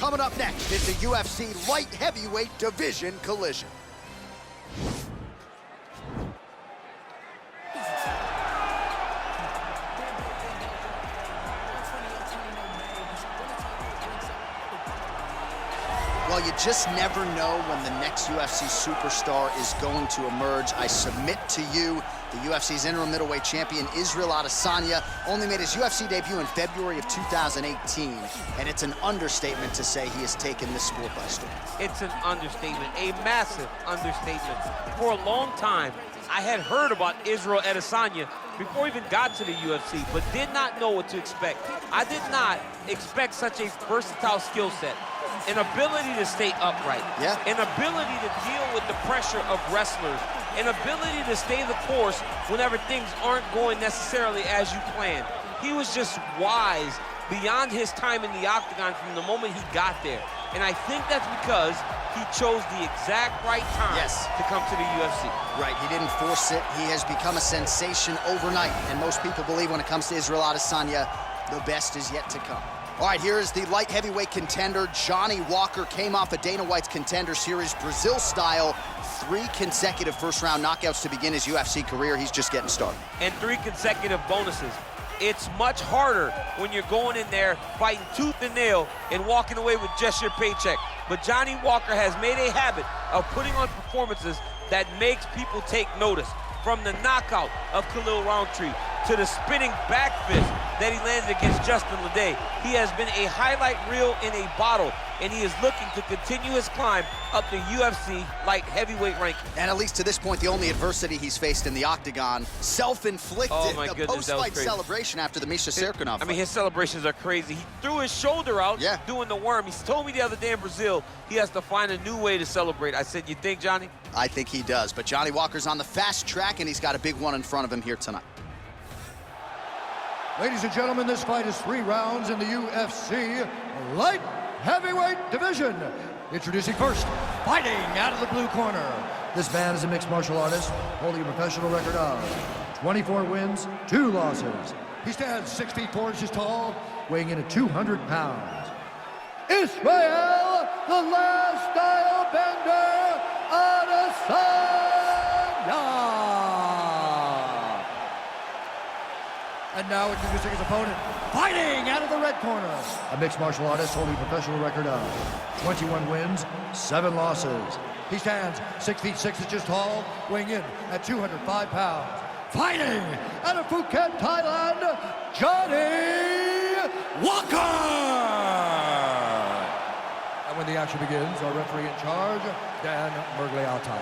Coming up next is the UFC light heavyweight division collision. Well, you just never know when the next UFC superstar is going to emerge. I submit to you, the UFC's interim middleweight champion, Israel Adesanya, only made his UFC debut in February of 2018, and it's an understatement to say he has taken this sport by storm. It's an understatement, a massive understatement. For a long time, I had heard about Israel Adesanya before he even got to the UFC, but did not know what to expect. I did not expect such a versatile skill set. An ability to stay upright, an ability to deal with the pressure of wrestlers, an ability to stay the course whenever things aren't going necessarily as you planned. He was just wise beyond his time in the octagon from the moment he got there. And I think that's because he chose the exact right time to come to the UFC. Right, he didn't force it. He has become a sensation overnight. And most people believe when it comes to Israel Adesanya, the best is yet to come. All right, here is the light heavyweight contender. Johnny Walker came off of Dana White's Contender Series, Brazil style. 3 consecutive first-round knockouts to begin his UFC career. He's just getting started. And 3 consecutive bonuses. It's much harder when you're going in there fighting tooth and nail and walking away with just your paycheck. But Johnny Walker has made a habit of putting on performances that makes people take notice. From the knockout of Khalil Roundtree to the spinning back fist that he landed against Justin Leday, he has been a highlight reel in a bottle, and he is looking to continue his climb up the UFC light heavyweight ranking. And at least to this point, the only adversity he's faced in the octagon, self-inflicted. Oh my goodness, post-fight celebration after the Misha Serkinov fight. I mean, his celebrations are crazy. He threw his shoulder out doing the worm. He told me the other day in Brazil he has to find a new way to celebrate. I said, you think, Johnny? I think he does, but Johnny Walker's on the fast track, and he's got a big one in front of him here tonight. Ladies and gentlemen, this fight is 3 rounds in the UFC light heavyweight division. Introducing first, fighting out of the blue corner. This man is a mixed martial artist, holding a professional record of 24 wins, 2 losses. He stands 6 feet 4 inches tall, weighing in at 200 pounds. Israel, the last style bender, Adesanya. And now introducing his opponent, fighting out of the red corner. A mixed martial artist holding a professional record of 21 wins, 7 losses. He stands 6 feet 6 inches tall, weighing in at 205 pounds. Fighting out of Phuket, Thailand, Johnny Walker. And when the action begins, our referee in charge, Dan Mergliata.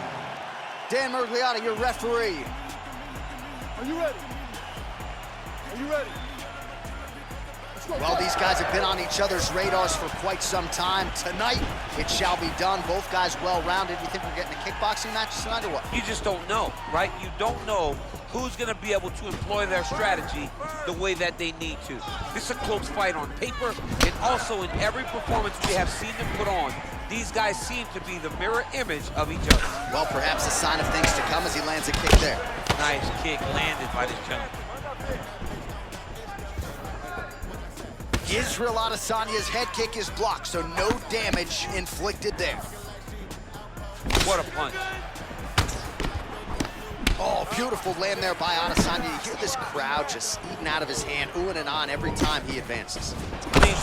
Dan Mergliata, your referee. Are you ready? Are you ready? Well, these guys have been on each other's radars for quite some time. Tonight, it shall be done. Both guys well-rounded. You think we're getting a kickboxing match tonight or what? You just don't know, right? You don't know who's going to be able to employ their strategy the way that they need to. This is a close fight on paper, and also in every performance we have seen them put on, these guys seem to be the mirror image of each other. Well, perhaps a sign of things to come as he lands a kick there. Nice kick landed by this gentleman. Israel Adesanya's head kick is blocked, so no damage inflicted there. What a punch. Oh, beautiful land there by Adesanya. You hear this crowd just eating out of his hand, oohing and on every time he advances. I mean,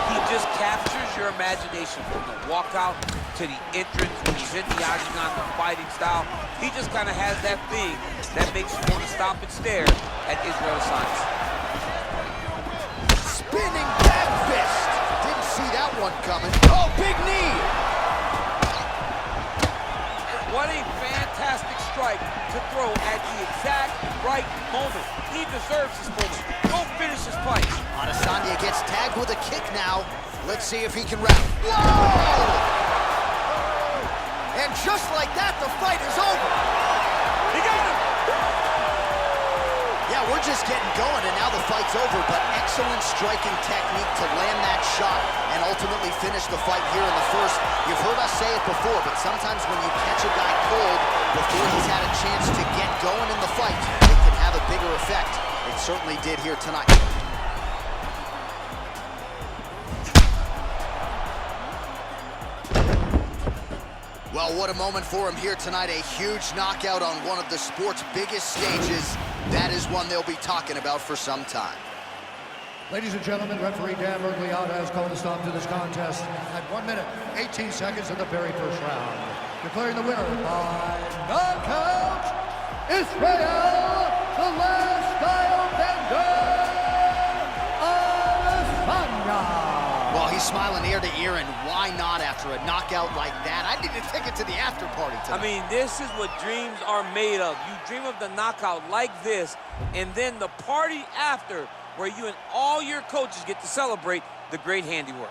he just captures your imagination from the walkout to the entrance when he's in the octagon, the fighting style. He just kind of has that thing that makes you want to stop and stare at Israel Adesanya. Spinning back fist. Didn't see that one coming. Oh, big knee. What a fantastic strike to throw at the exact right moment. He deserves this moment. Go finish his fight. Adesanya gets tagged with a kick now. Let's see if he can wrap. Whoa! And just like that, the fight is over. He got him. Yeah, we're just getting going, and now the fight's over, but excellent striking technique to land that shot and ultimately finish the fight here in the first. You've heard us say it before, but sometimes when you catch a guy cold before he's had a chance to get going in the fight, it can have a bigger effect. It certainly did here tonight. Well, what a moment for him here tonight. A huge knockout on one of the sport's biggest stages. That is one they'll be talking about for some time. Ladies and gentlemen, referee Dan Mergliata has called a stop to this contest at 1 minute, 18 seconds of the very first round. Declaring the winner by knockout, Israel, the last style bender, Adesanya. Well, he's smiling ear to ear, and why not after a knockout like that? I need a ticket to the after party tonight. I mean, this is what dreams are made of. You dream of the knockout like this, and then the party after, where you and all your coaches get to celebrate the great handiwork.